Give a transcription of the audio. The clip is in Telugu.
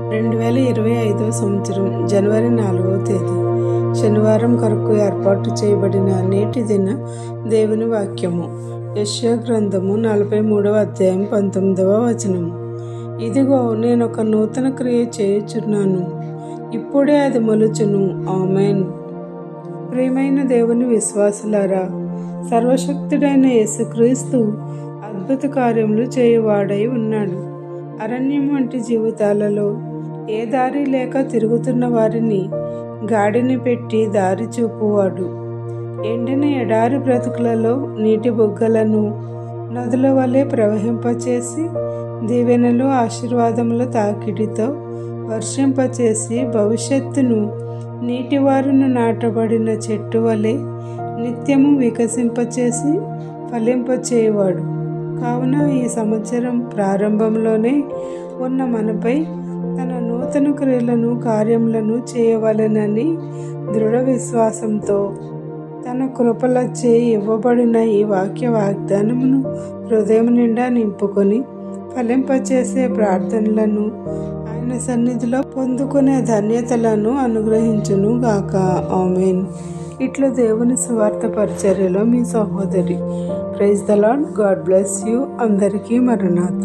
2025 సంవత్సరం జనవరి 4వ తేదీ శనివారం కొరకు ఏర్పాటు చేయబడిన నేటి దిన దేవుని వాక్యము యెషయా గ్రంథము 43వ అధ్యాయం 19వ వచనము. ఇదిగో నేను ఒక నూతన క్రియ చేయుచున్నాను, ఇప్పుడే అది మొలుచును. ఆమేన్. ప్రియమైన దేవుని విశ్వాసులారా, సర్వశక్తుడైన యేసుక్రీస్తు అద్భుత కార్యములు చేయువాడై ఉన్నాడు. అరణ్యం వంటి జీవితాలలో ఏ దారి లేక తిరుగుతున్న వారిని గాడిని పెట్టి దారి చూపువాడు. ఎండిన ఎడారి బ్రతుకులలో నీటి బుగ్గలను నదుల వలె ప్రవహింపచేసి దీవెనలు ఆశీర్వాదముల తాకిడితో వర్షింపచేసి భవిష్యత్తును నీటివారును నాటబడిన చెట్టు వలె నిత్యము వికసింపచేసి ఫలింపచేయవాడు. కావున ఈ సంవత్సరం ప్రారంభంలోనే ఉన్న మనపై తన నూతన క్రియలను కార్యములను చేయవలెనని దృఢ విశ్వాసంతో తన కృపలచే ఇవ్వబడిన ఈ వాక్య వాగ్దానమును హృదయం నిండా నింపుకొని ఫలింపచేసే ప్రార్థనలను ఆయన సన్నిధిలో పొందుకునే ధన్యతలను అనుగ్రహించును గాక. ఆమేన్. ఇట్లా దేవుని సువార్త పరిచర్యలో మీ సహోదరి. Praise the lord. God bless you. అందరికీ మరణాత.